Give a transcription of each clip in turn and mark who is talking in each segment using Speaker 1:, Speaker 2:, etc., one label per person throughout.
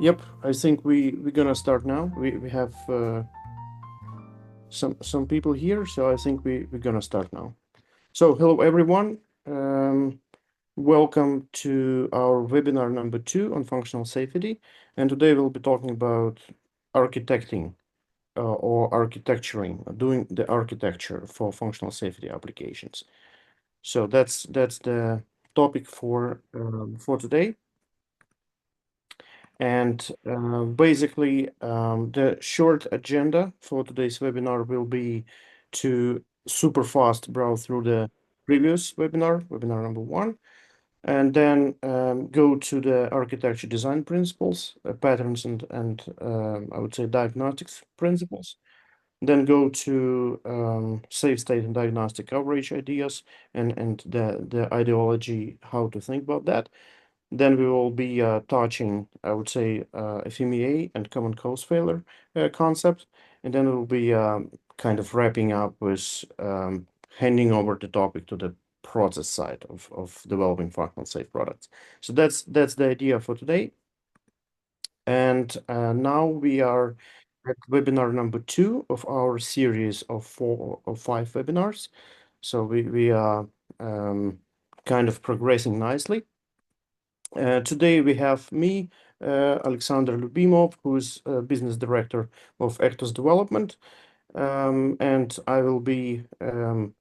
Speaker 1: Yep, I think we're gonna start now. We have some people here, so I think we're gonna start now. So hello everyone. Um, Welcome to our webinar number 2 on functional safety. And today we'll be talking about architecting or architecturing, doing the architecture for functional safety applications. So that's the topic for today. And basically, the short agenda for today's webinar will be to super fast browse through the previous webinar number 1, and then go to the architecture design principles, patterns, and I would say diagnostics principles. Then go to safe state and diagnostic coverage ideas and the ideology, how to think about that. Then we will be touching, I would say, FMEA and common cause failure concept. And then we'll be kind of wrapping up with handing over the topic to the process side of developing functional safe products. So that's the idea for today. And now we are at webinar number 2 of our series of 5 webinars. So we are kind of progressing nicely. Today we have me, Alexander Lubimov, who's business director of Ectos Development, and I will be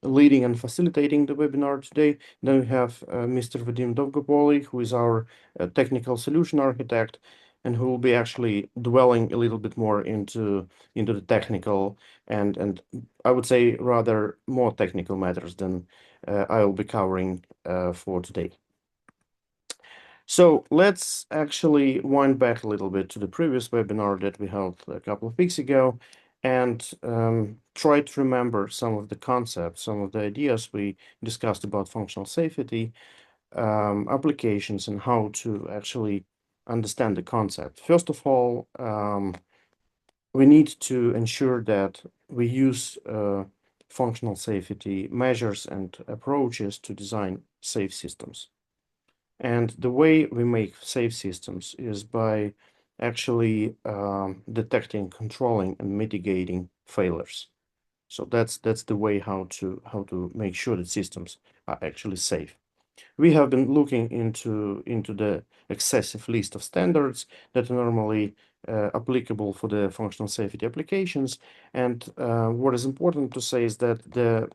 Speaker 1: leading and facilitating the webinar today. Then we have Mr. Vadim Dovgopoli, who is our technical solution architect, and who will be actually dwelling a little bit more into the technical and I would say rather more technical matters than I will be covering for today. So let's actually wind back a little bit to the previous webinar that we held a couple of weeks ago and try to remember some of the concepts, some of the ideas we discussed about functional safety, applications, and how to actually understand the concept. First of all, we need to ensure that we use functional safety measures and approaches to design safe systems. And the way we make safe systems is by actually detecting, controlling, and mitigating failures. So that's the way how to make sure that systems are actually safe. We have been looking into the excessive list of standards that are normally applicable for the functional safety applications. And what is important to say is that the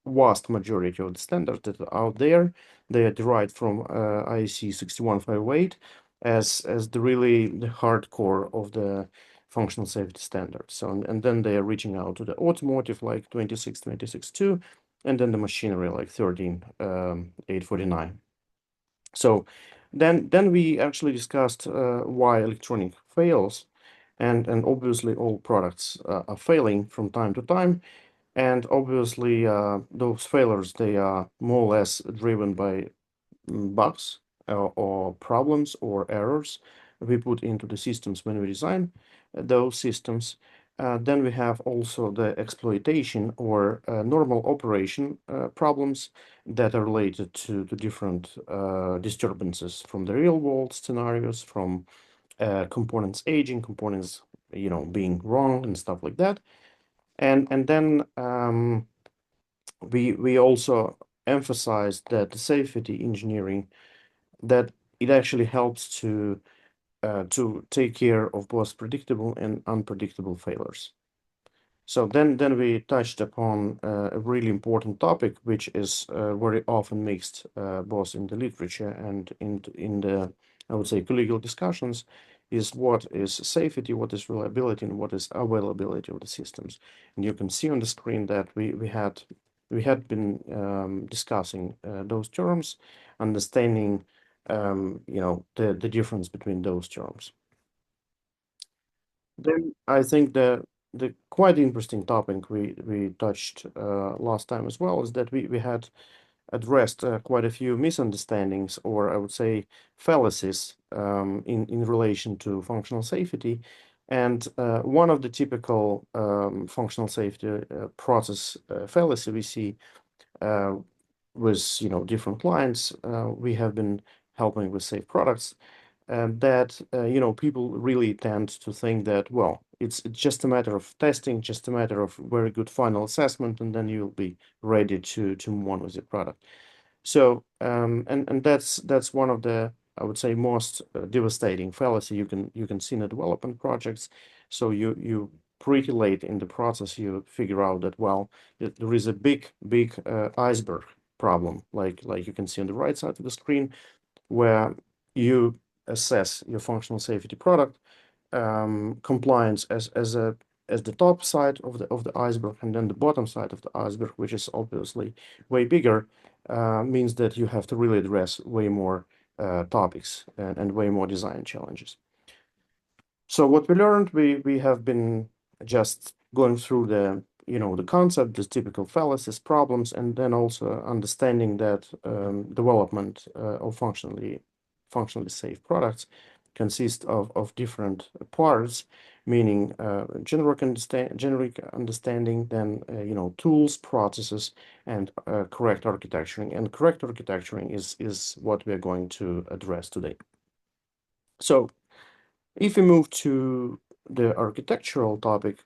Speaker 1: vast majority of the standards that are out there, they are derived from IEC 61508 as the really the hardcore of the functional safety standards. So and then they are reaching out to the automotive like 26262, and then the machinery like 13849. So then we actually discussed why electronic fails, and obviously all products are failing from time to time. And obviously, those failures, they are more or less driven by bugs or problems or errors we put into the systems when we design those systems. Then we have also the exploitation or normal operation problems that are related to the different disturbances from the real world scenarios, from components aging, components, being wrong and stuff like that. And then we also emphasize that the safety engineering, that it actually helps to take care of both predictable and unpredictable failures. So then we touched upon a really important topic, which is very often mixed both in the literature and in the, I would say, collegial discussions, is what is safety, what is reliability, and what is availability of the systems. And you can see on the screen that we had been discussing those terms, understanding the difference between those terms. Then I think the quite interesting topic we touched last time as well is that we had addressed quite a few misunderstandings, or I would say fallacies, in relation to functional safety. And one of the typical functional safety process fallacy we see uh, with different clients we have been helping with safe products. that people really tend to think that, well, it's just a matter of testing, just a matter of very good final assessment, and then you'll be ready to move on with your product. So and that's one of the, I would say, most devastating fallacy you can see in the development projects. So you pretty late in the process you figure out that, well, there is a big iceberg problem, like you can see on the right side of the screen, where you assess your functional safety product compliance as the top side of the iceberg, and then the bottom side of the iceberg, which is obviously way bigger, means that you have to really address way more topics and way more design challenges. So what we learned, we have been just going through the concept, the typical fallacies, problems, and then also understanding that development of functionally safe products consist of different parts, meaning generic understanding, then tools, processes, and correct architecturing. And correct architecturing is what we are going to address today. So if we move to the architectural topic,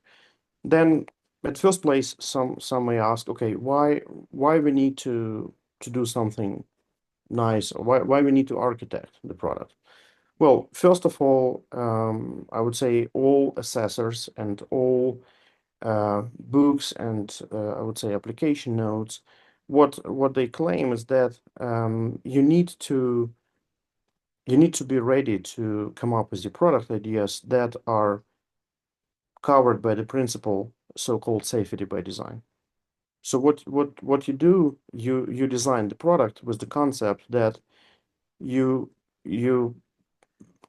Speaker 1: then at first place, some may ask, okay, why we need to do something nice, or why we need to architect the product? Well, first of all, I would say all assessors and all books and I would say application notes, what they claim is that you need to be ready to come up with the product ideas that are covered by the principle so-called safety by design. So what you do, you design the product with the concept that you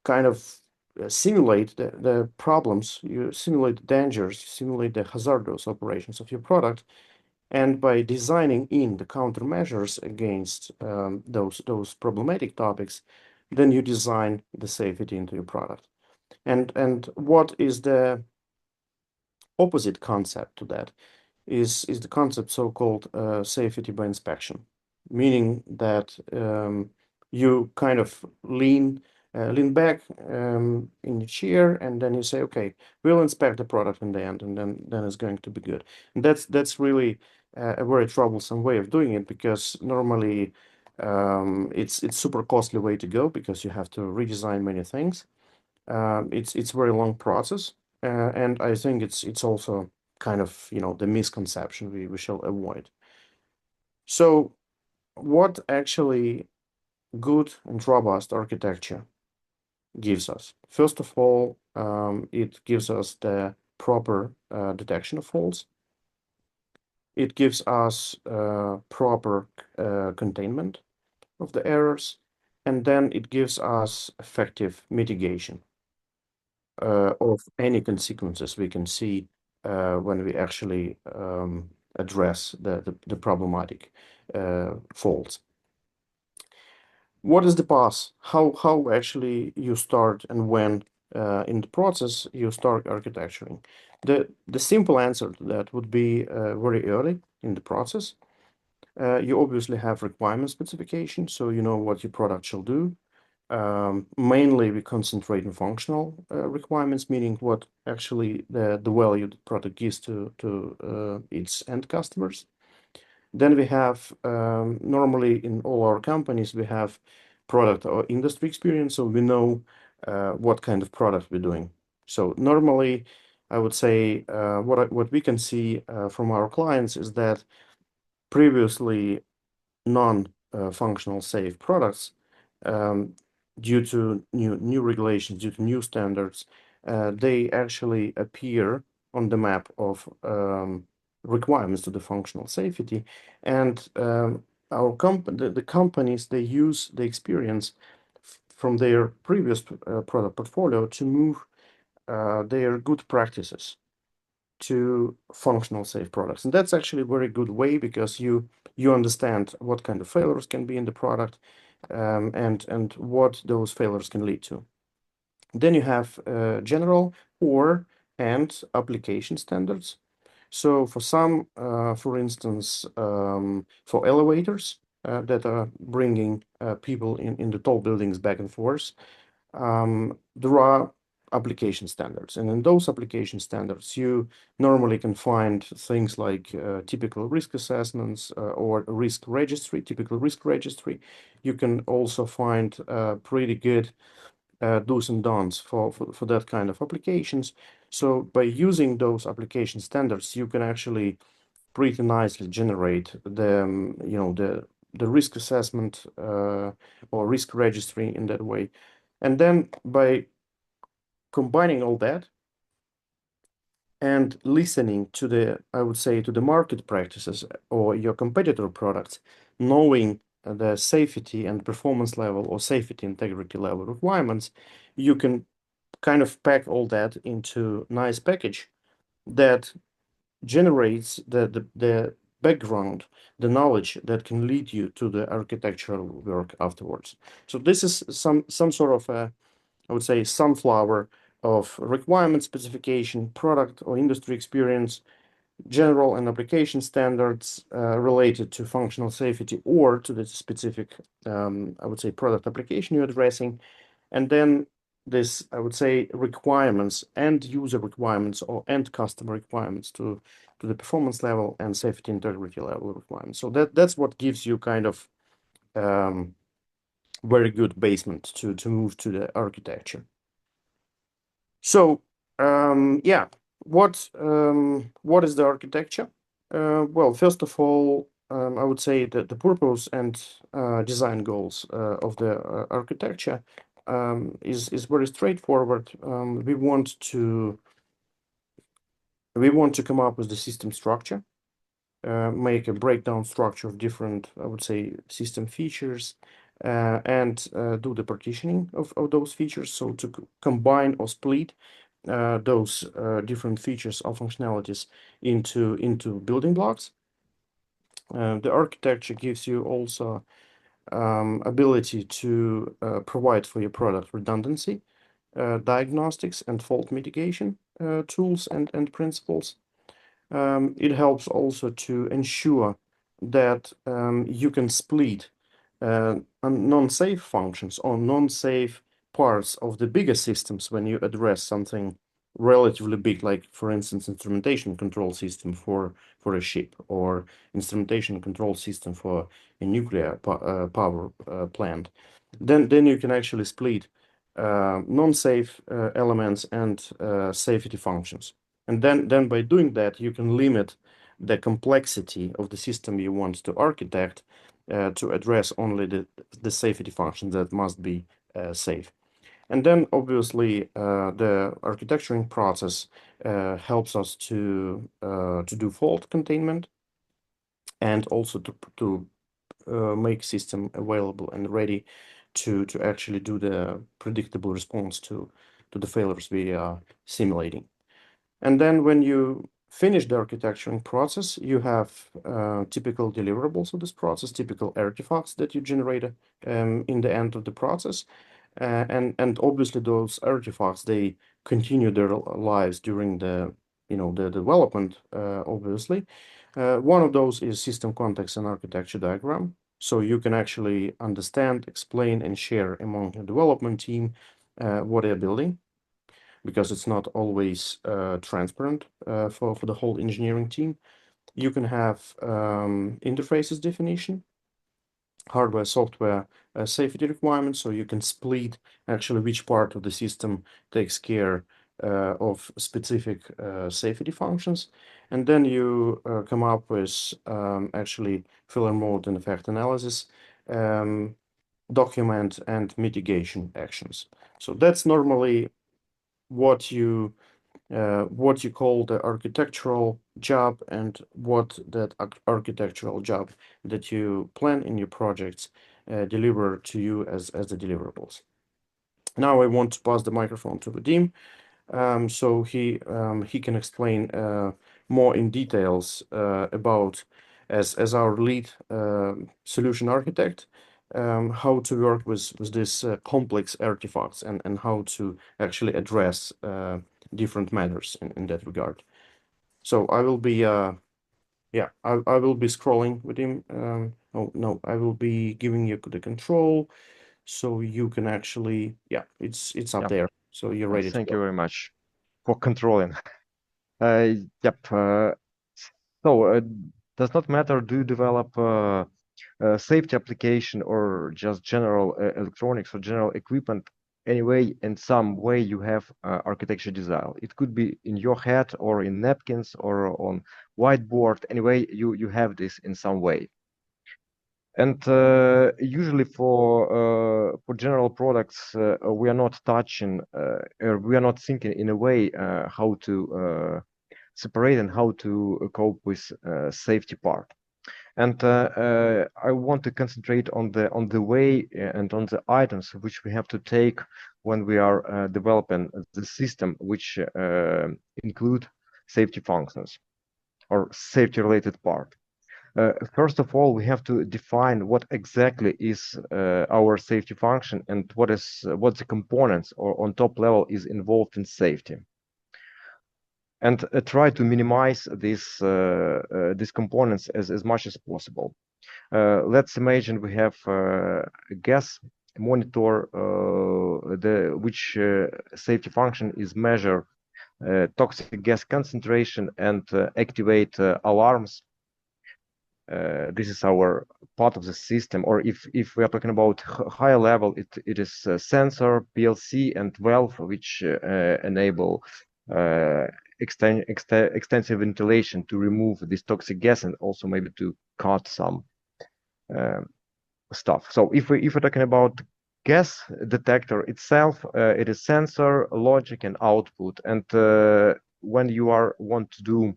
Speaker 1: kind of simulate the problems, you simulate the dangers, simulate the hazardous operations of your product, and by designing in the countermeasures against those problematic topics, then you design the safety into your product. And what is the opposite concept to that is the concept so-called safety by inspection, meaning that you kind of lean back in the chair, and then you say, okay, we'll inspect the product in the end, and then it's going to be good. And that's really a very troublesome way of doing it, because normally it's super costly way to go, because you have to redesign many things. It's very long process, and I think it's also kind of the misconception we shall avoid. So what actually good and robust architecture gives us? First of all, it gives us the proper detection of faults. It gives us proper containment of the errors, and then it gives us effective mitigation of any consequences we can see when we actually address the problematic faults. What is the path? How actually you start, and when in the process you start architecturing? The simple answer to that would be very early in the process. You obviously have requirement specification, so you know what your product shall do. Mainly we concentrate on functional requirements, meaning what actually the value the product gives to its end customers. Then we have normally in all our companies we have product or industry experience, so we know what kind of product we're doing. So normally I would say what we can see from our clients is that previously non-functional safe products, due to new regulations, due to new standards, they actually appear on the map of requirements to the functional safety. And the companies, they use the experience from their previous product portfolio to move their good practices to functional safe products. And that's actually a very good way, because you understand what kind of failures can be in the product, and what those failures can lead to. Then you have general and application standards. So for some, for instance, for elevators that are bringing people in the tall buildings back and forth, there are application standards, and in those application standards, you normally can find things like typical risk assessments or risk registry, typical risk registry. You can also find pretty good do's and don'ts for that kind of applications. So by using those application standards, you can actually pretty nicely generate the the risk assessment or risk registry in that way. And then by combining all that and listening to the, I would say, to the market practices or your competitor products, knowing the safety and performance level or safety integrity level requirements, you can kind of pack all that into nice package that generates the background, the knowledge that can lead you to the architectural work afterwards. So this is some sort of a, I would say, sunflower of requirement specification, product or industry experience, general and application standards related to functional safety or to the specific, I would say, product application you're addressing. And then this, I would say, requirements, end user requirements or end customer requirements to the performance level and safety integrity level requirements. So that's what gives you kind of very good basement to move to the architecture. So yeah, what is the architecture? Well, first of all, I would say that the purpose and design goals of the architecture is very straightforward. We want to come up with the system structure, make a breakdown structure of different, I would say, system features, and do the partitioning of those features. So to combine or split those different features or functionalities into building blocks. The architecture gives you also ability to provide for your product redundancy, diagnostics and fault mitigation tools and principles. It helps also to ensure that you can split non-safe functions or non-safe parts of the bigger systems when you address something relatively big, like, for instance, instrumentation control system for a ship or instrumentation control system for a nuclear power plant. Then you can actually split non-safe elements and safety functions. And then by doing that, you can limit the complexity of the system you want to architect to address only the safety functions that must be safe. And then obviously the architecturing process helps us to do fault containment and also to make system available and ready to actually do the predictable response to the failures we are simulating. And then when you finish the architecturing process, you have typical deliverables of this process, typical artifacts that you generate in the end of the process. And obviously those artifacts, they continue their lives during the development, obviously. One of those is system context and architecture diagram. So you can actually understand, explain, and share among the development team what they're building, because it's not always transparent for the whole engineering team. You can have interfaces definition, hardware, software, safety requirements, so you can split actually which part of the system takes care of specific safety functions. And then you come up with actually failure mode and effect analysis, document and mitigation actions. So that's normally what you call the architectural job and what that architectural job that you plan in your projects deliver to you as the deliverables. Now I want to pass the microphone to Vadim, so he can explain more in details about, as our lead solution architect, how to work with these complex artifacts and how to actually address different matters in that regard. So I will be I will be scrolling with him. Oh no, I will be giving you the control. so you can actually, yeah, it's up
Speaker 2: Yeah.
Speaker 1: there. So you're ready to
Speaker 2: Thank
Speaker 1: go.
Speaker 2: you very much for controlling. Yep. So does not matter, do you develop safety application or just general electronics or general equipment? Anyway, in some way you have architecture design. It could be in your head or in napkins or on whiteboard. Anyway, you have this in some way. And usually for general products, we are not touching, or we are not thinking in a way how to separate and how to cope with safety part. And I want to concentrate on the way and on the items which we have to take when we are developing the system, which include safety functions or safety related part. First of all, we have to define what exactly is our safety function and what the components or on top level is involved in safety, and try to minimize these components as much as possible. Let's imagine we have a gas monitor, which safety function is measure toxic gas concentration and activate alarms. This is our part of the system, or if we are talking about higher level, it is sensor, PLC, and valve, which enable extensive ventilation to remove this toxic gas and also maybe to cut some stuff. So if we're talking about gas detector itself, it is sensor, logic, and output. And when you want to do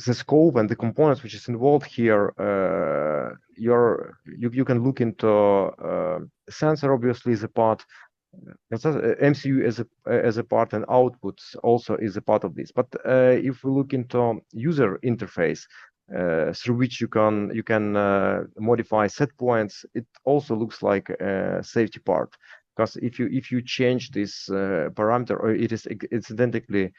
Speaker 2: the scope and the components which is involved here, you can look into sensor obviously is a part, MCU as a part, and outputs also is a part of this. But if we look into user interface through which you can modify set points, it also looks like a safety part, because if you change this parameter, or it is incidentally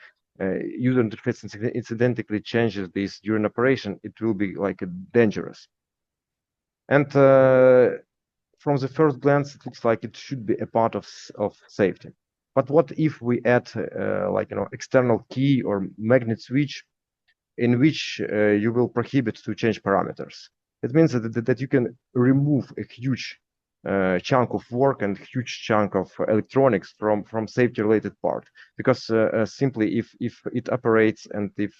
Speaker 2: user interface incidentally changes this during operation, it will be like dangerous. And from the first glance, it looks like it should be a part of safety. But what if we add like external key or magnet switch in which you will prohibit to change parameters? It means that you can remove a huge chunk of work and huge chunk of electronics from safety related part, because simply if it operates and if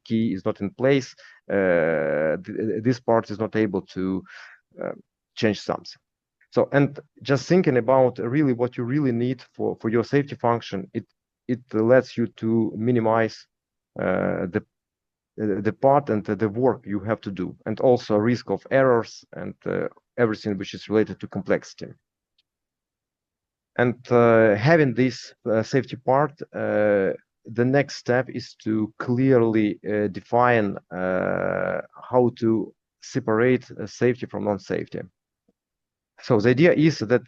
Speaker 2: key is not in place, this part is not able to change something. So, and just thinking about really what you really need for your safety function, it lets you to minimize the part and the work you have to do, and also risk of errors and everything which is related to complexity. And having this safety part, the next step is to clearly define how to separate safety from non-safety. So the idea is that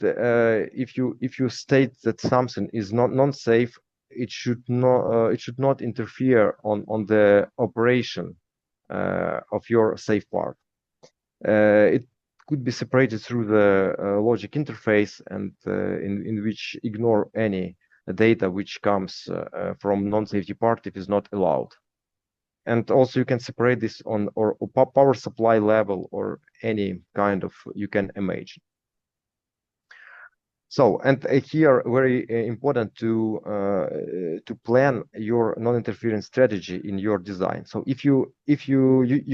Speaker 2: if you state that something is not non-safe, it should not interfere on the operation of your safe part. It could be separated through the logic interface, and in which ignore any data which comes from non-safety part if is not allowed. And also you can separate this on or power supply level or any kind of you can imagine. So, and here very important to plan your non-interference strategy in your design. So if you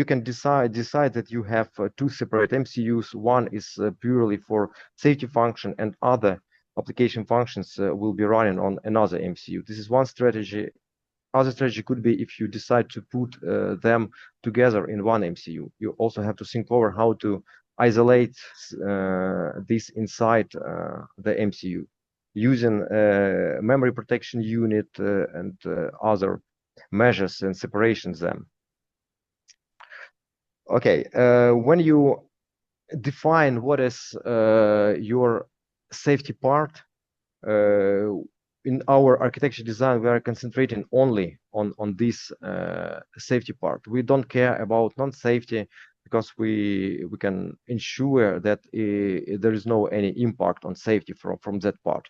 Speaker 2: can decide that you have two separate MCUs. One is purely for safety function, and other application functions will be running on another MCU. This is one strategy. Other strategy could be if you decide to put them together in one MCU. You also have to think over how to isolate this inside the MCU using memory protection unit and other measures and separations them. Okay, when you define what is your safety part, in our architecture design, we are concentrating only on this safety part. We don't care about non-safety, because we can ensure that there is no any impact on safety from that part.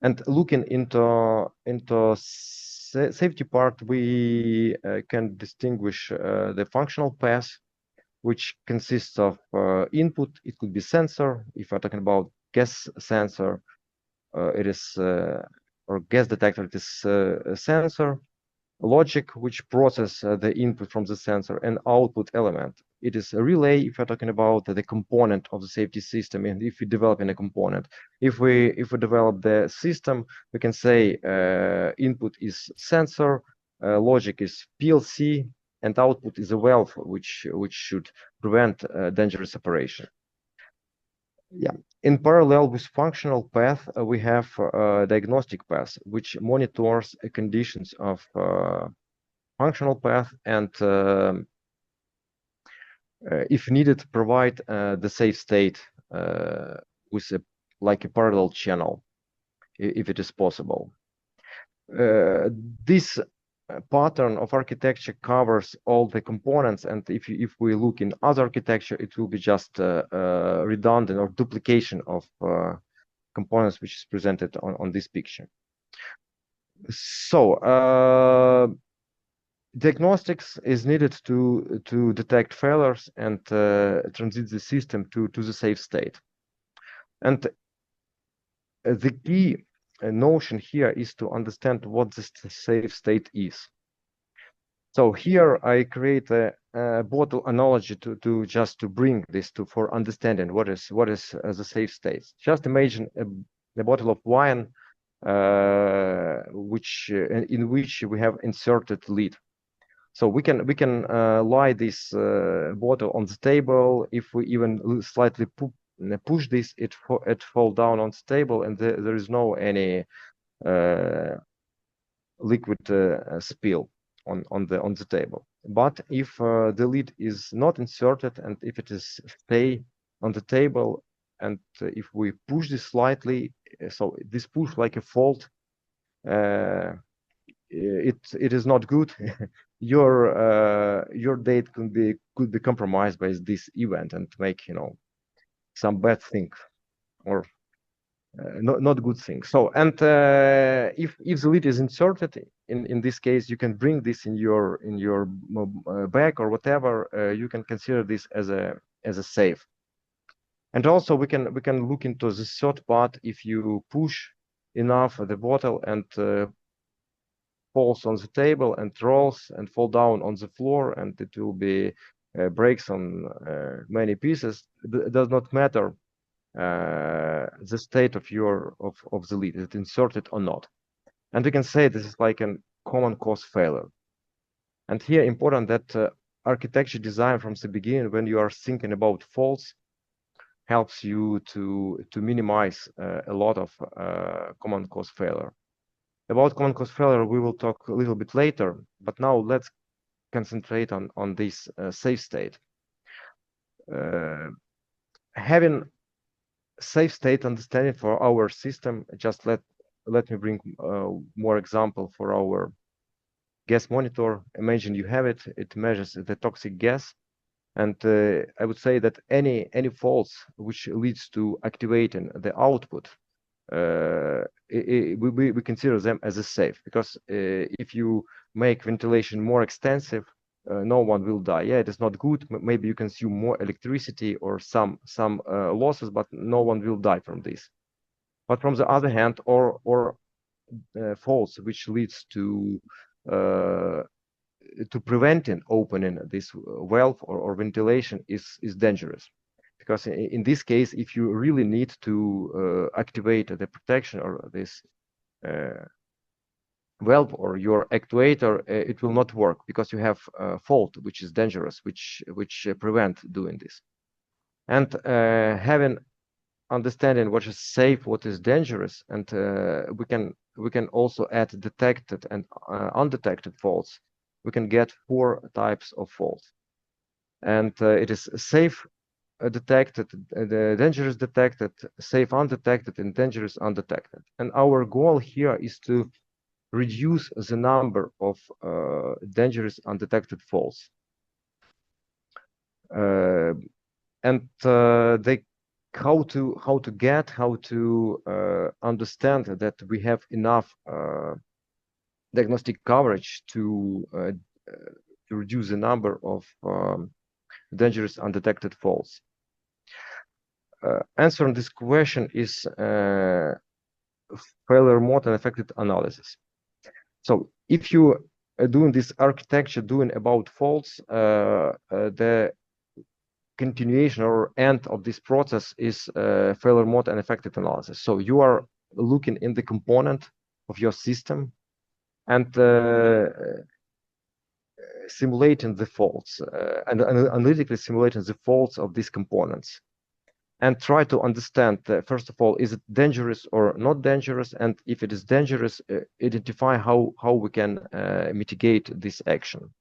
Speaker 2: And looking into safety part, we can distinguish the functional path, which consists of input. It could be sensor. If we're talking about gas sensor, it is or gas detector, it is a sensor. Logic, which process the input from the sensor, and output element. It is a relay if we're talking about the component of the safety system, and if we develop in a component. If we develop the system, we can say input is sensor, logic is PLC, and output is a valve which should prevent dangerous operation. Yeah. In parallel with functional path, we have diagnostic path, which monitors conditions of functional path and, if needed, provide the safe state with like a parallel channel, if it is possible. This pattern of architecture covers all the components, and if we look in other architecture, it will be just redundant or duplication of components which is presented on this picture. So diagnostics is needed to detect failures and transit the system to the safe state. And the key notion here is to understand what this safe state is. So here I create a bottle analogy to just to bring this for understanding what is the safe state. Just imagine a bottle of wine in which we have inserted lid. So we can lie this bottle on the table. If we even slightly push this, it fall down on the table, and there is no any liquid spill on the table. But if the lid is not inserted, and if it is stay on the table, and if we push this slightly, so this push like a fault, it is not good. Your date could be compromised by this event and make some bad thing or not good thing. So, and if the lid is inserted, in this case, you can bring this in your bag or whatever. You can consider this as a safe. And also we can look into the third part. If you push enough the bottle and falls on the table and rolls and fall down on the floor, and it will be breaks on many pieces. It does not matter the state of the lid, is it inserted or not. And we can say this is like a common cause failure. And here important that architecture design from the beginning, when you are thinking about faults, helps you to minimize a lot of common cause failure. About common cause failure, we will talk a little bit later, but now let's concentrate on this safe state. Having safe state understanding for our system, just let me bring more example for our gas monitor. Imagine you have it measures the toxic gas, and I would say that any faults which leads to activating the output, we consider them as a safe, because if you make ventilation more extensive, no one will die. Yeah, it is not good. Maybe you consume more electricity or some losses, but no one will die from this. But from the other hand, or faults which leads to preventing opening this valve or ventilation is dangerous. Because in this case, if you really need to activate the protection or this valve or your actuator, it will not work, because you have a fault which is dangerous, which prevent doing this. And having understanding what is safe, what is dangerous, and we can also add detected and undetected faults. We can get 4 types of faults, and it is safe detected, the dangerous detected, safe undetected, and dangerous undetected. And our goal here is to reduce the number of dangerous undetected faults. And they how to understand that we have enough diagnostic coverage to reduce the number of dangerous undetected faults. Answering this question is failure mode and affected analysis. So if you are doing this architecture, doing about faults, the continuation or end of this process is failure mode and affected analysis. So you are looking in the component of your system and simulating the faults and analytically simulating the faults of these components, and try to understand, first of all, is it dangerous or not dangerous? And if it is dangerous, identify how we can mitigate this action.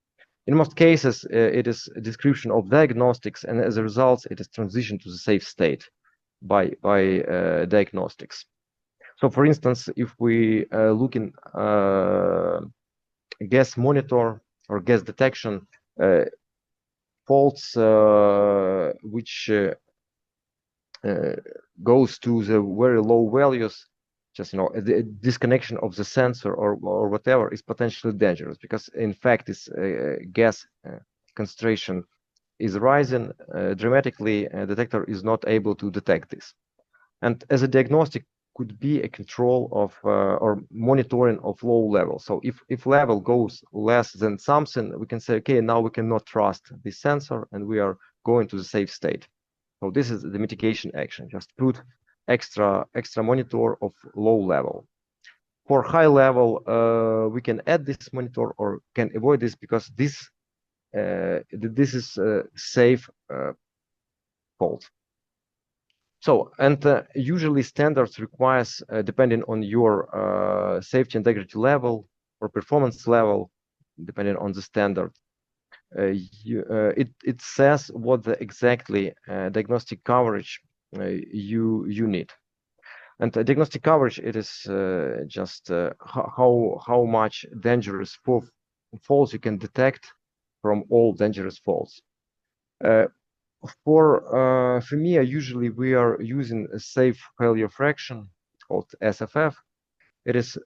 Speaker 2: In most cases, it is a description of diagnostics, and as a result, it is transition to the safe state by diagnostics. So, for instance, if we look in gas monitor or gas detection, faults which goes to the very low values, just the disconnection of the sensor or whatever is potentially dangerous, because in fact this gas concentration is rising dramatically, and the detector is not able to detect this. And as a diagnostic could be a control of or monitoring of low level. So if level goes less than something, we can say, okay, now we cannot trust this sensor and we are going to the safe state. So this is the mitigation action. Just put extra monitor of low level. For high level, we can add this monitor or can avoid this, because this is a safe fault. So, and usually standards requires, depending on your safety integrity level or performance level, depending on the standard, it says what the exactly diagnostic coverage you need. And diagnostic coverage, it is just how much dangerous faults you can detect from all dangerous faults. For FEMIA, usually we are using a safe failure fraction called SFF. It is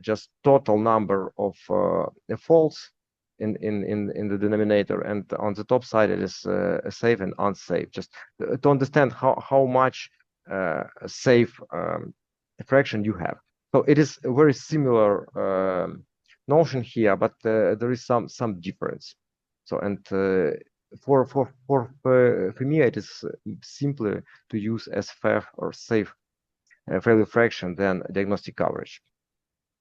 Speaker 2: just total number of faults in the denominator, and on the top side it is safe and unsafe. Just to understand how much safe fraction you have. So it is a very similar notion here, but there is some difference. So, and for me, it is simpler to use SFF or safe failure fraction than diagnostic coverage.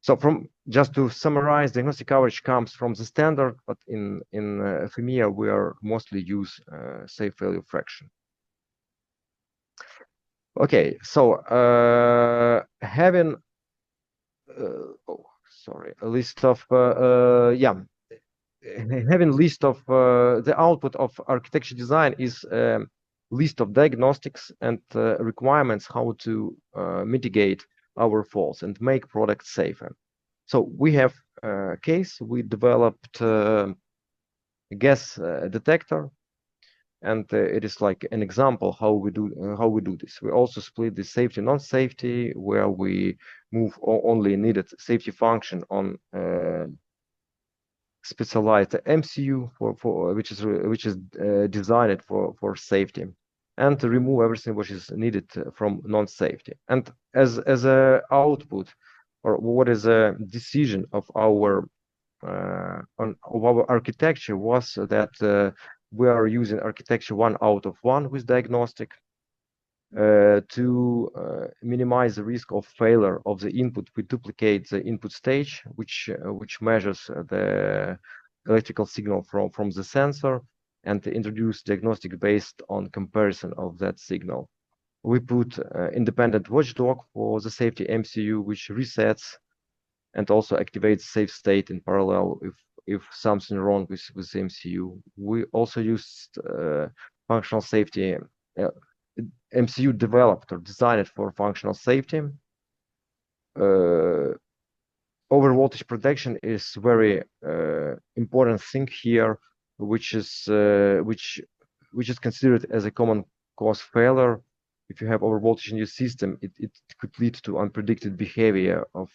Speaker 2: So, from just to summarize, diagnostic coverage comes from the standard, but in FEMIA we are mostly use safe failure fraction. Okay, so having a list of having list of the output of architecture design is list of diagnostics and requirements how to mitigate our faults and make products safer. So we have a case, we developed a gas detector, and it is like an example how we do this. We also split the safety non-safety, where we move only needed safety function on specialized MCU for which is designed for safety, and to remove everything which is needed from non-safety. And as a output, or what is a decision of our architecture, was that we are using architecture 1 out of 1 with diagnostic to minimize the risk of failure of the input. We duplicate the input stage, which measures the electrical signal from the sensor, and introduce diagnostic based on comparison of that signal. We put independent watchdog for the safety MCU, which resets and also activates safe state in parallel if something wrong with the MCU. We also used functional safety MCU developed or designed for functional safety. Over voltage protection is very important thing here. which is considered as a common cause failure. If you have overvoltage in your system, it could lead to unpredicted behavior of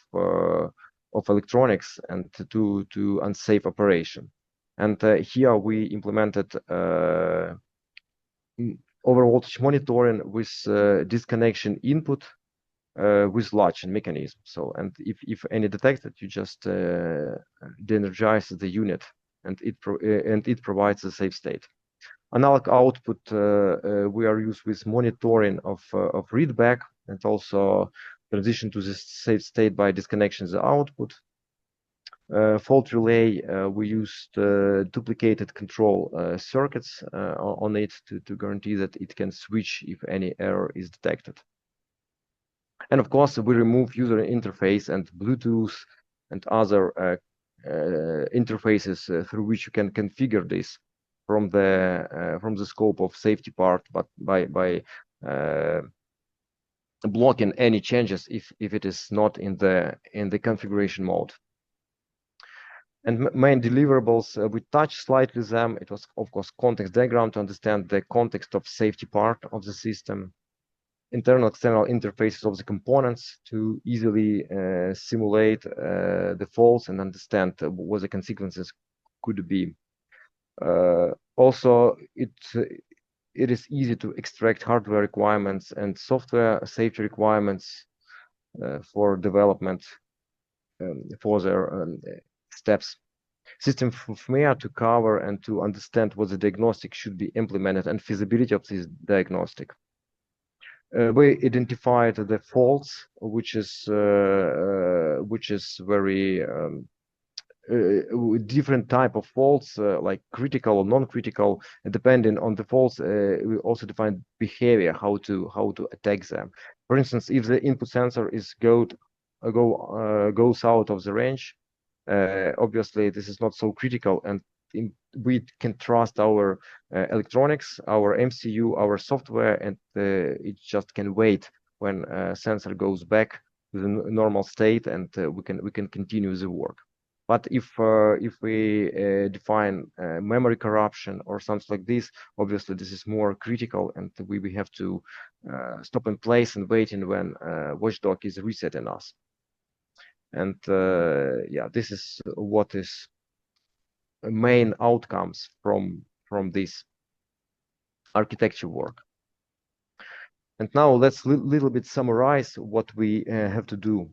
Speaker 2: electronics and to unsafe operation. And here we implemented overvoltage monitoring with disconnection input with latch mechanism. So, and if any detected, you just de-energize the unit, and it provides a safe state. Analog output we are used with monitoring of readback, and also transition to this safe state by disconnection the output. Fault relay, we used duplicated control circuits on it to guarantee that it can switch if any error is detected. And of course, we remove user interface and Bluetooth and other interfaces through which you can configure this from the scope of safety part, but by blocking any changes if it is not in the configuration mode. And main deliverables, we touched slightly them. It was, of course, context diagram to understand the context of safety part of the system. Internal external interfaces of the components to easily simulate the faults and understand what the consequences could be. Also, it is easy to extract hardware requirements and software safety requirements for development for their steps. System FMEA to cover and to understand what the diagnostic should be implemented and feasibility of this diagnostic. We identified the faults, which is very different type of faults, like critical or non-critical, and depending on the faults, we also define behavior, how to attack them. For instance, if the input sensor is goes out of the range, obviously this is not so critical, and we can trust our electronics, our MCU, our software, and it just can wait when sensor goes back to the normal state, and we can continue the work. But if we define memory corruption or something like this, obviously this is more critical, and we have to stop in place and waiting when watchdog is resetting us. And yeah, this is what is main outcomes from this architecture work. And now let's little bit summarize what we have to do,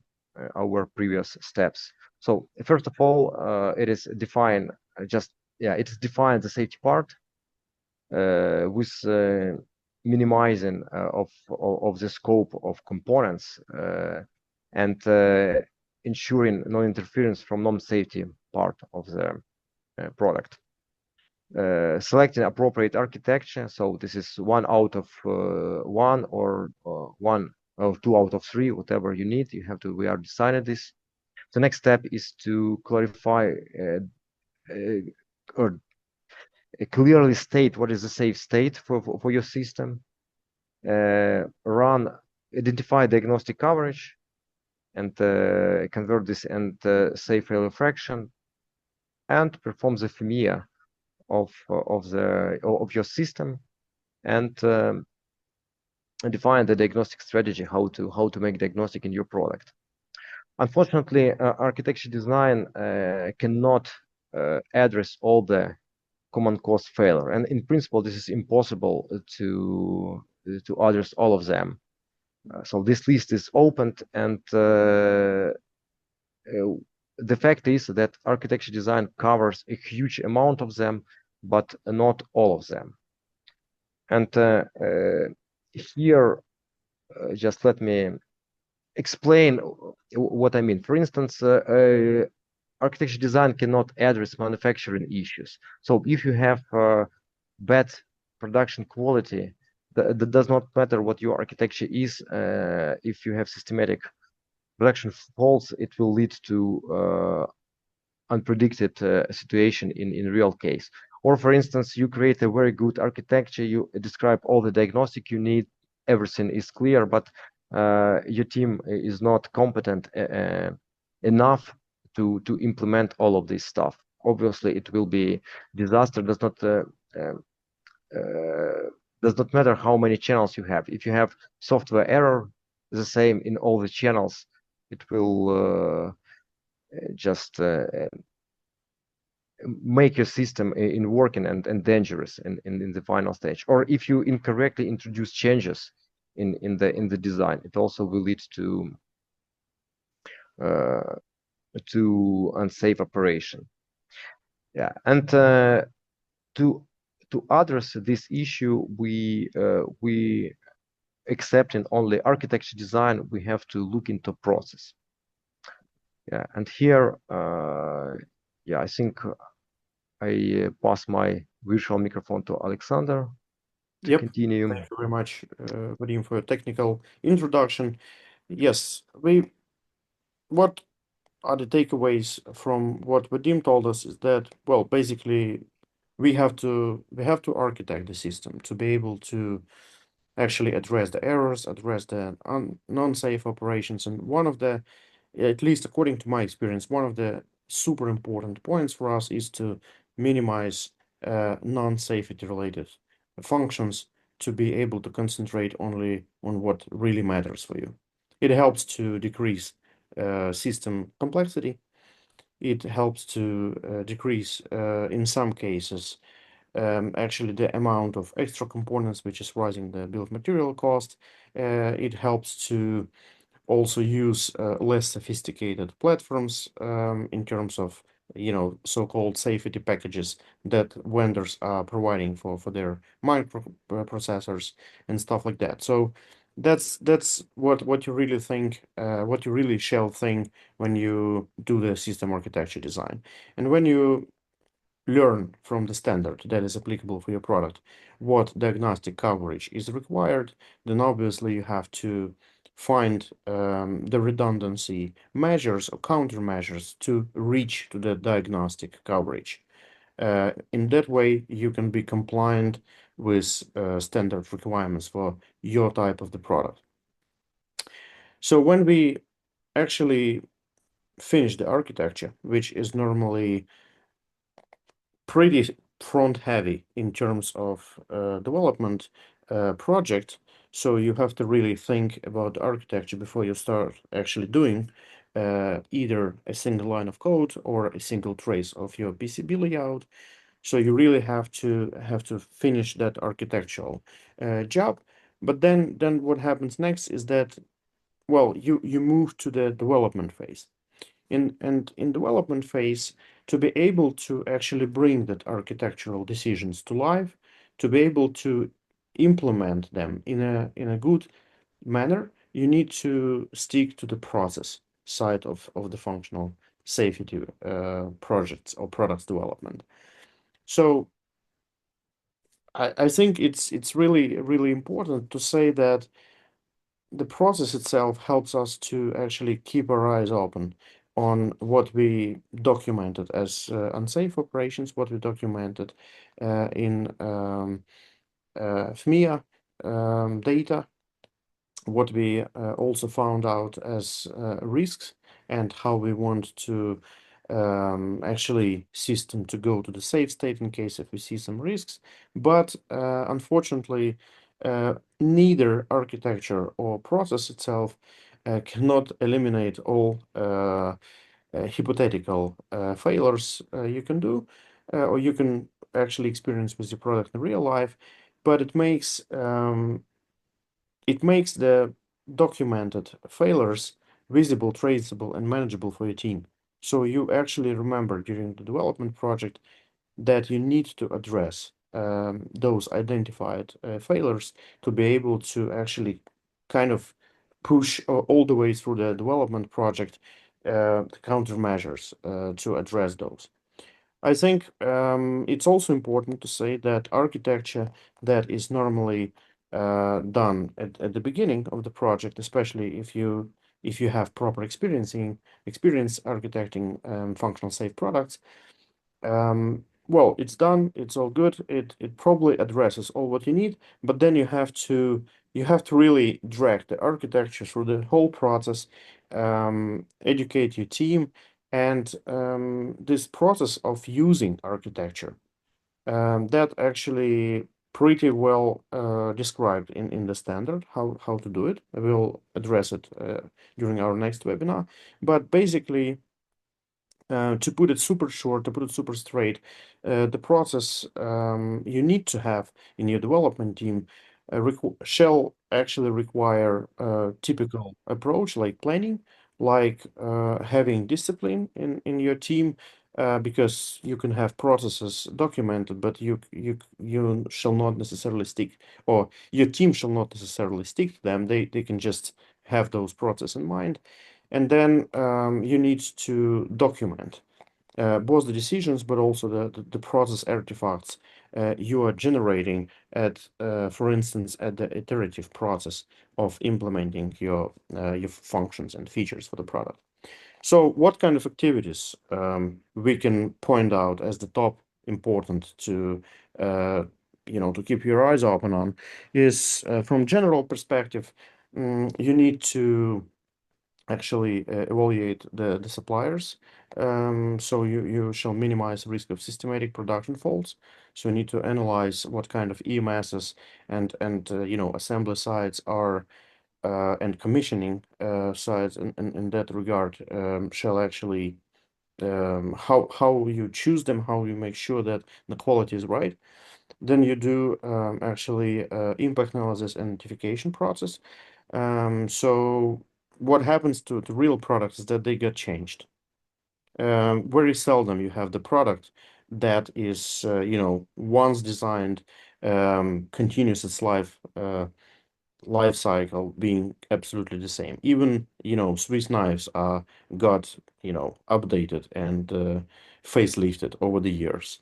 Speaker 2: our previous steps. So first of all, it is define it is define the safety part with minimizing of the scope of components and ensuring non-interference from non-safety part of the product. Selecting appropriate architecture. So this is 1 out of 1 or 1 or 2 out of 3, whatever you need. We are designing this. The next step is to clarify or clearly state what is the safe state for your system. Identify diagnostic coverage and convert this and safe failure fraction, and perform the FMEA of your system, and define the diagnostic strategy, how to make diagnostic in your product. Unfortunately, architecture design cannot address all the common cause failure, and in principle this is impossible to address all of them. So this list is opened, and the fact is that architecture design covers a huge amount of them, but not all of them. And here, just let me explain what I mean. For instance, architecture design cannot address manufacturing issues. So if you have bad production quality, that does not matter what your architecture is. If you have systematic production faults, it will lead to unpredicted situation in real case. Or for instance, you create a very good architecture, you describe all the diagnostic you need, everything is clear, but your team is not competent enough to implement all of this stuff. obviously it will be disaster. Does not matter how many channels you have. If you have software error, the same in all the channels, it will just make your system in working and dangerous in the final stage. Or if you incorrectly introduce changes in the design, it also will lead uh, to unsafe operation. Yeah, and to address this issue, we accepting only architecture design, we have to look into process. Yeah, and here, yeah, I think I pass my virtual microphone to Alexander to
Speaker 1: Yep.
Speaker 2: continue.
Speaker 1: Thank you very much, Vadim, for your technical introduction. Yes, what are the takeaways from what Vadim told us is that, well, basically we have to architect the system to be able to actually address the errors, address the non-safe operations. And one of the, at least according to my experience, one of the super important points for us is to minimize non-safety related functions to be able to concentrate only on what really matters for you. It helps to decrease system complexity. It helps to decrease, in some cases, actually the amount of extra components which is rising the bill of material cost. It helps to also use less sophisticated platforms in terms of so-called safety packages that vendors are providing for their microprocessors and stuff like that. So that's what you really think, what you really shall think when you do the system architecture design. And when you learn from the standard that is applicable for your product what diagnostic coverage is required, then obviously you have to find the redundancy measures or countermeasures to reach to the diagnostic coverage. In that way, you can be compliant with standard requirements for your type of the product. So when we actually finish the architecture, which is normally pretty front heavy in terms of development project. So you have to really think about architecture before you start actually doing either a single line of code or a single trace of your PCB layout. So you really have to finish that architectural job. But then what happens next is that, well, you move to the development phase. And in development phase, to be able to actually bring that architectural decisions to life, to be able to implement them in a good manner, you need to stick to the process side of the functional safety projects or products development. So I think it's really important to say that the process itself helps us to actually keep our eyes open on what we documented as unsafe operations, what we documented in FMEA data, what we also found out as risks, and how we want to actually system to go to the safe state in case if we see some risks. But unfortunately, neither architecture or process itself cannot eliminate all hypothetical failures you can do or you can actually experience with your product in real life. But it makes the documented failures visible, traceable, and manageable for your team. So you actually remember during the development project that you need to address those identified failures to be able to actually kind of push all the way through the development project the countermeasures to address those. I think it's also important to say that architecture that is normally done at the beginning of the project, especially if you have proper experience architecting functional safe products, well, it's done, it's all good, it probably addresses all what you need, but then you have to really drag the architecture through the whole process, educate your team, And this process of using architecture, that actually pretty well described in the standard, how to do it. I will address it during our next webinar. But basically, to put it super short, to put it super straight, the process you need to have in your development team shall actually require a typical approach like planning, like having discipline in your team, because you can have processes documented, but you shall not necessarily stick, or your team shall not necessarily stick to them. They can just have those processes in mind. And then you need to document both the decisions, but also the process artifacts you are generating at, for instance, at the iterative process of implementing your functions and features for the product. So, what kind of activities we can point out as the top important to to keep your eyes open on is from general perspective, you need to actually evaluate the suppliers. So you shall minimize risk of systematic production faults. So you need to analyze what kind of EMSs and assembly sites are and commissioning sites in that regard shall actually how you choose them, how you make sure that the quality is right. Then you do actually impact analysis and identification process. So what happens to the real products is that they get changed. Very seldom you have the product that is, once designed, continues its life cycle being absolutely the same. Even, Swiss knives are got, updated and facelifted over the years.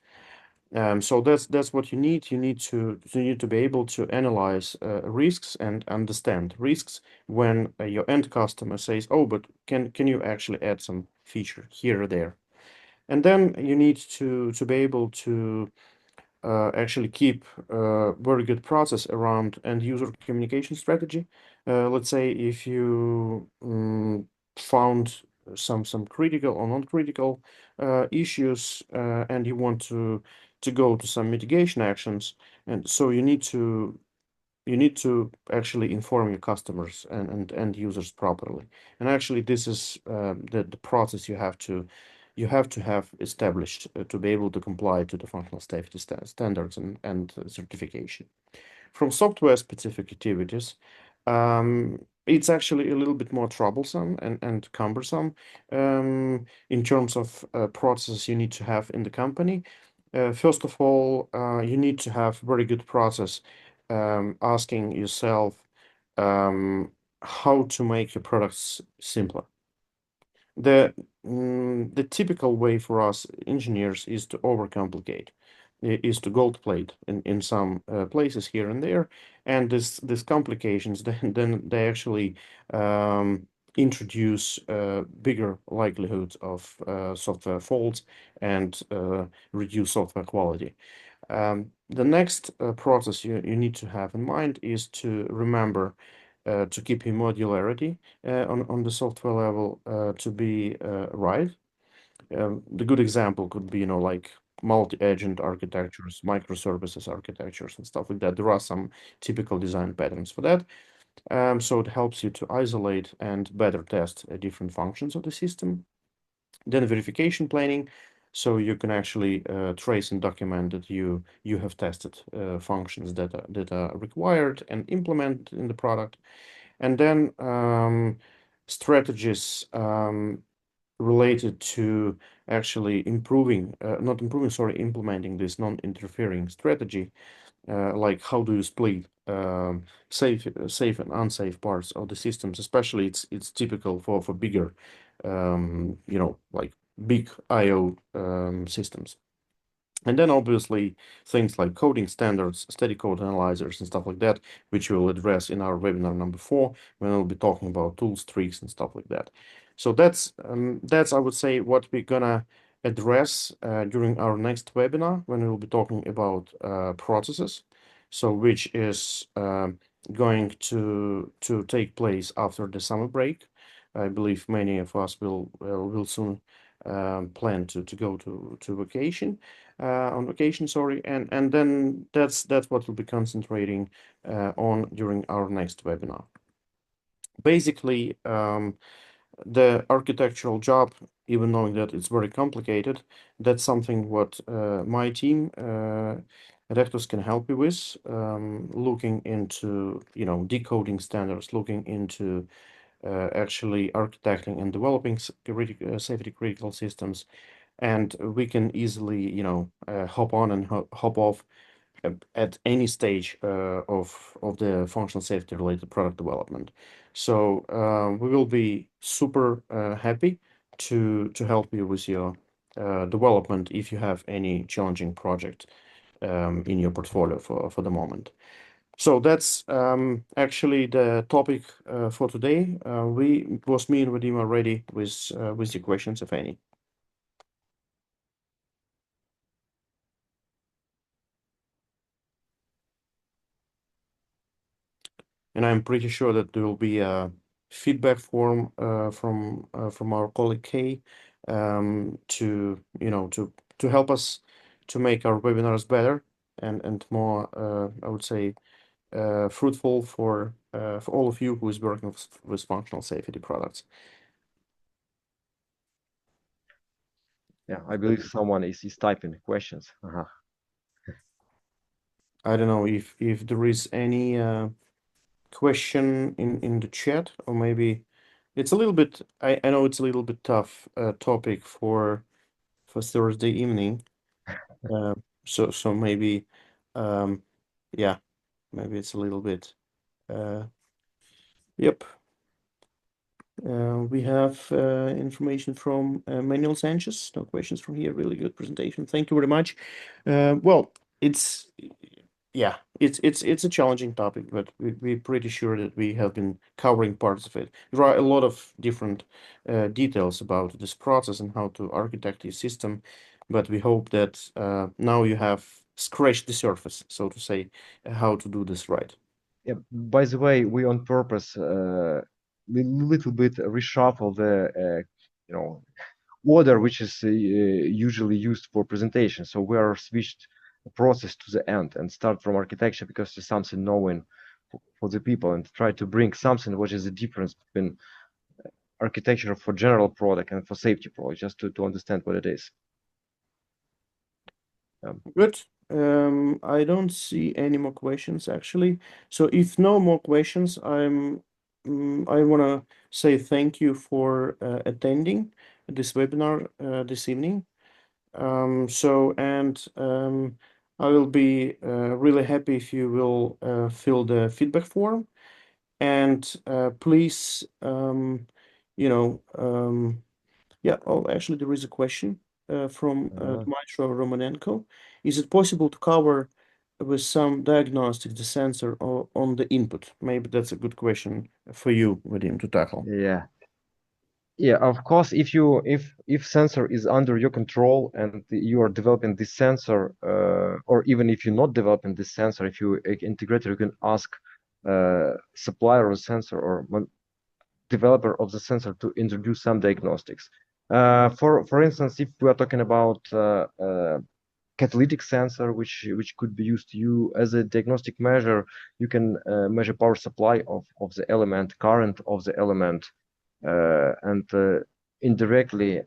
Speaker 1: So that's what you need. You need to be able to analyze risks and understand risks when your end customer says, "Oh, but can you actually add some feature here or there?" And then you need to be able to actually keep a very good process around end user communication strategy. Let's say if you found some critical or non-critical issues and you want to go to some mitigation actions, and so you need to actually inform your customers and end users properly. And actually, this is the process you have to have established to be able to comply to the functional safety standards and certification. From software-specific activities, it's actually a little bit more troublesome and cumbersome in terms of processes you need to have in the company. First of all, you need to have very good process asking yourself how to make your products simpler. The typical way for us engineers is to overcomplicate, is to gold plate in some places here and there, and this complications then they actually introduce bigger likelihoods of software faults and reduce software quality. The next process you need to have in mind is to remember to keep your modularity on the software level to be right. The good example could be, like multi-agent architectures, microservices architectures, and stuff like that. There are some typical design patterns for that. So it helps you to isolate and better test different functions of the system. Then verification planning, so you can actually trace and document that you have tested functions that are required and implemented in the product. And then strategies related to actually not improving, sorry, implementing this non-interfering strategy, like how do you split safe and unsafe parts of the systems. Especially it's typical for bigger, like big IO systems. And then obviously things like coding standards, static code analyzers, and stuff like that, which we'll address in our webinar number 4, when we'll be talking about tools, tricks, and stuff like that. So that's I would say what we're gonna address during our next webinar, when we'll be talking about processes. So which is going to take place after the summer break. I believe many of us will soon plan to go to vacation on vacation, sorry, and then that's what we'll be concentrating on during our next webinar. Basically, the architectural job, even knowing that it's very complicated, that's something what my team Rectus can help you with, looking into, decoding standards, looking into actually architecting and developing safety critical systems, and we can easily, hop on and hop off at any stage of the functional safety related product development. So we will be super happy to help you with your development if you have any challenging project in your portfolio for the moment. So that's actually the topic for today. Was me and Vadim are ready with the questions, if any. And I'm pretty sure that there will be a feedback form from our colleague Kay to to help us to make our webinars better and more I would say fruitful for all of you who is working with functional safety products.
Speaker 2: Yeah, I believe someone is typing questions.
Speaker 1: I don't know if there is any question in the chat, or maybe it's a little bit. I know it's a little bit tough topic for Thursday evening. So maybe, yeah, maybe it's a little bit. Yep. We have information from Manuel Sanchez. No questions from here. Really good presentation. Thank you very much. Well, it's yeah, it's a challenging topic, but we're pretty sure that we have been covering parts of it. There are a lot of different details about this process and how to architect the system, but we hope that now you have scratched the surface, so to say, how to do this right.
Speaker 2: Yeah, by the way, we on purpose little bit reshuffle the order which is usually used for presentation. So we are switched the process to the end and start from architecture because it's something known for the people, and try to bring something which is the difference between architecture for general product and for safety product, just to understand what it is.
Speaker 1: Good. I don't see any more questions actually. So if no more questions, I want to say thank you for attending this webinar this evening. I will be really happy if you will fill the feedback form, and please, yeah. Oh, actually, there is a question from Dmytro Romanenko. Is it possible to cover with some diagnostics the sensor on the input? Maybe that's a good question for you, Vadim, to tackle.
Speaker 2: Yeah, of course, if sensor is under your control and you are developing this sensor, or even if you're not developing this sensor, if you integrator, you can ask supplier of sensor or developer of the sensor to introduce some diagnostics. For instance, if we are talking about catalytic sensor, which could be used to you as a diagnostic measure, you can measure power supply of the element, current of the element, and indirectly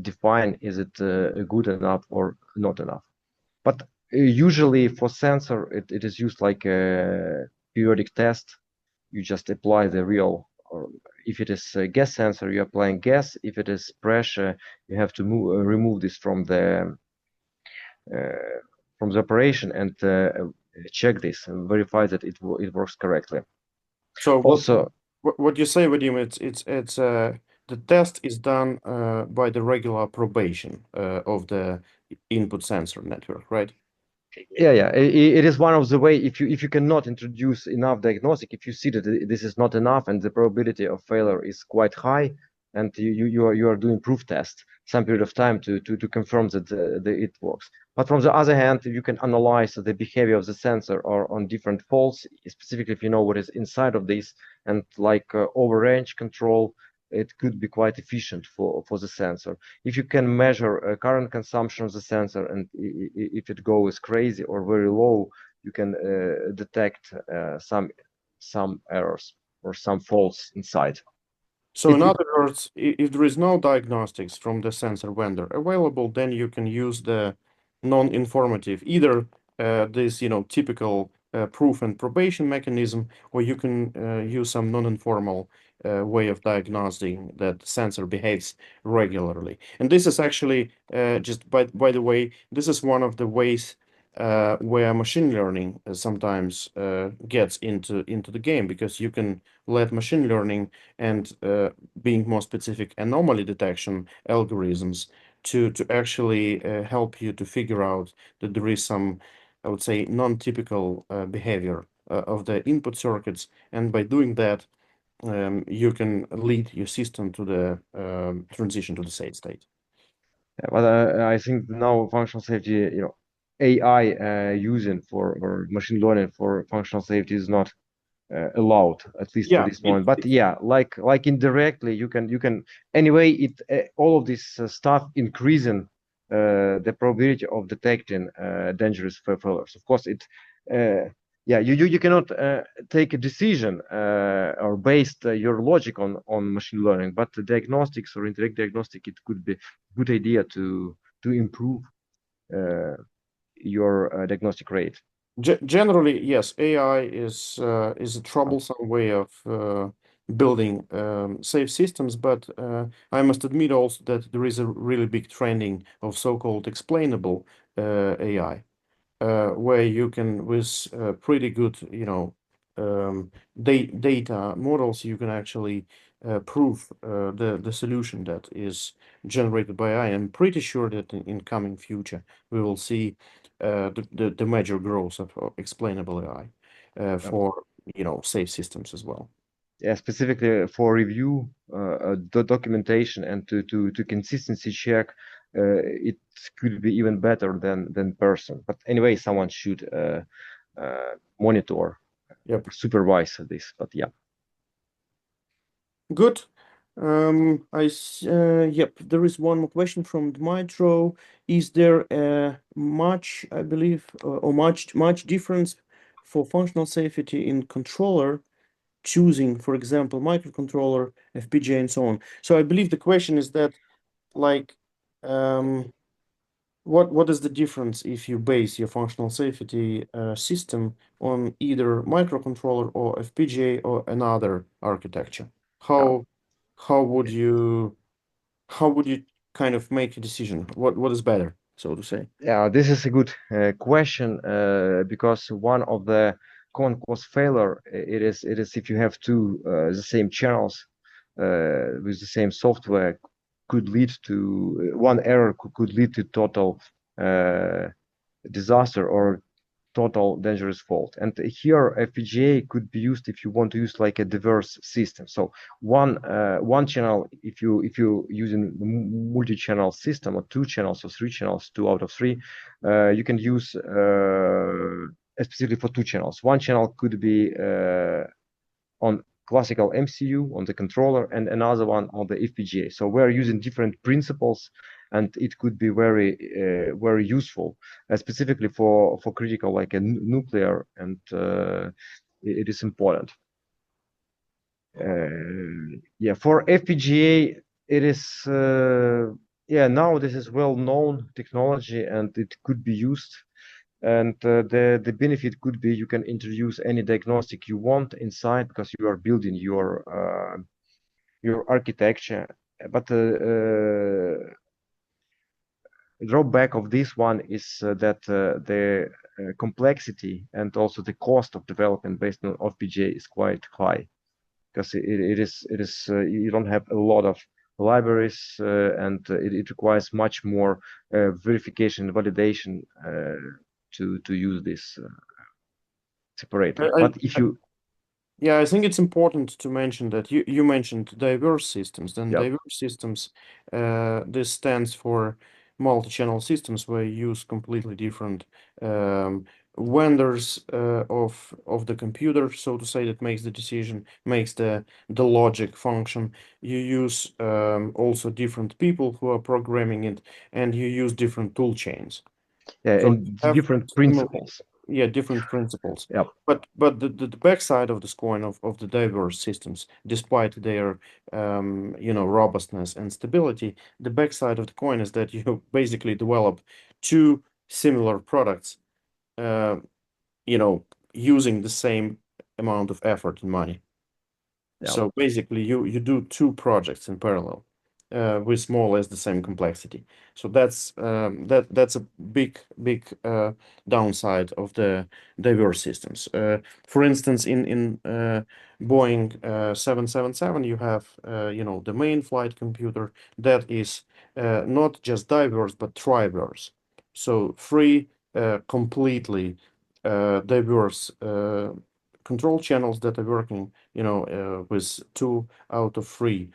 Speaker 2: define is it good enough or not enough. But usually for sensor, it is used like a periodic test. You just apply the real, or if it is a gas sensor, you're applying gas. If it is pressure, you have to remove this from the operation and check this and verify that it works correctly.
Speaker 1: So
Speaker 2: also,
Speaker 1: what you say, Vadim, it's the test is done by the regular probation of the input sensor network, right?
Speaker 2: yeah, it is one of the way. If you cannot introduce enough diagnostic, if you see that this is not enough and the probability of failure is quite high, and you are doing proof test some period of time to confirm that it works. But from the other hand, you can analyze the behavior of the sensor or on different faults, specifically if you know what is inside of this, and like over range control, it could be quite efficient for the sensor. If you can measure current consumption of the sensor, and if it goes crazy or very low, you can detect some errors or some faults inside.
Speaker 1: So in other words, if there is no diagnostics from the sensor vendor available, then you can use the non-informative, either this, typical proof and probation mechanism, or you can use some non-informal way of diagnosing that sensor behaves regularly. And this is actually, just by the way, this is one of the ways where machine learning sometimes gets into the game, because you can let machine learning and being more specific, anomaly detection algorithms to actually help you to figure out that there is some, I would say, non-typical behavior of the input circuits, and by doing that, you can lead your system to the transition to the safe state.
Speaker 2: But I think now functional safety, AI using for or machine learning for functional safety is not allowed, at least for
Speaker 1: Yeah,
Speaker 2: this moment. But yeah, like indirectly, you can anyway. It all of this stuff increasing the probability of detecting dangerous failures. Of course, yeah, you cannot take a decision or based your logic on machine learning, but the diagnostics or indirect diagnostic, it could be a good idea to improve uh, your diagnostic rate.
Speaker 1: Generally, yes, AI is a troublesome way of building safe systems, but I must admit also that there is a really big trending of so-called explainable AI, where you can, with pretty good, data models, you can actually prove the solution that is generated by AI. I'm pretty sure that in coming future we will see the major growth of explainable AI for safe systems as well.
Speaker 2: Yeah, specifically for review, the documentation and to consistency check, it could be even better than person. But anyway, someone should monitor or
Speaker 1: Yep.
Speaker 2: supervise this. But yeah,
Speaker 1: Good. Yep, there is one more question from Dmitro. Is there much, I believe, or much difference for functional safety in controller choosing, for example, microcontroller, FPGA, and so on? So I believe the question is that, like, um, what is the difference if you base your functional safety system on either microcontroller or FPGA or another architecture?
Speaker 2: yeah,
Speaker 1: How how would you how would you kind of make a decision? What is better, so to say?
Speaker 2: yeah. This is a good question because one of the common cause failure it is if you have two the same channels with the same software could lead to one error could lead to total uh, disaster or total dangerous fault. And here FPGA could be used if you want to use like a diverse system. So one channel, if you using multi-channel system or two channels or three channels, two out of three, you can use specifically for two channels. One channel could be on classical MCU on the controller and another one on the FPGA. So we're using different principles, and it could be very useful, specifically for critical like a nuclear, and it is important. Yeah, for FPGA, it is yeah, now this is well known technology and it could be used, and the benefit could be you can introduce any diagnostic you want inside because you are building your architecture. But drawback of this one is that the complexity and also the cost of development based on FPGA is quite high because it is you don't have a lot of libraries, and it requires much more verification and validation to use this
Speaker 1: I,
Speaker 2: separator.
Speaker 1: I
Speaker 2: But if you,
Speaker 1: Yeah, I think it's important to mention that you mentioned diverse systems. Then
Speaker 2: yeah,
Speaker 1: diverse systems, this stands for multi-channel systems where you use completely different vendors of the computer, so to say, that makes the decision, makes the logic function. You use also different people who are programming it, and you use different tool chains.
Speaker 2: Yeah,
Speaker 1: So you
Speaker 2: and
Speaker 1: have
Speaker 2: different
Speaker 1: similar,
Speaker 2: principles.
Speaker 1: yeah, different principles.
Speaker 2: Yeah,
Speaker 1: But the backside of this coin of the diverse systems, despite their robustness and stability, the backside of the coin is that you basically develop two similar products, uh, using the same amount of effort and money.
Speaker 2: yeah,
Speaker 1: So basically, you do two projects in parallel, with more or less the same complexity. So that's a big downside of the diverse systems. For instance, in Boeing 777, you have the main flight computer that is not just diverse but triverse. So three completely diverse control channels that are working, with 2 out of 3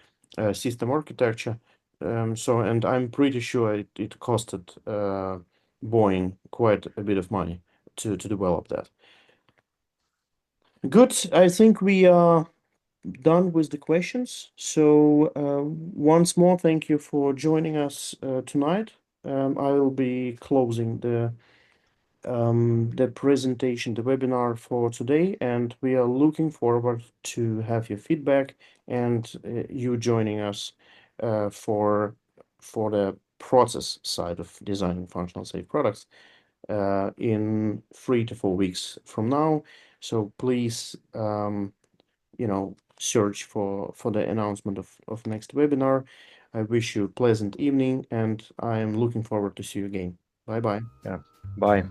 Speaker 1: system architecture. And I'm pretty sure it costed Boeing quite a bit of money to develop that. Good. I think we are done with the questions. So once more, thank you for joining us tonight. I will be closing the presentation, the webinar for today, and we are looking forward to have your feedback and you joining us for the process side of designing functional safe products in 3 to 4 weeks from now. So please, search for the announcement of next webinar. I wish you a pleasant evening, and I am looking forward to see you again. Bye bye.
Speaker 2: yeah. Bye.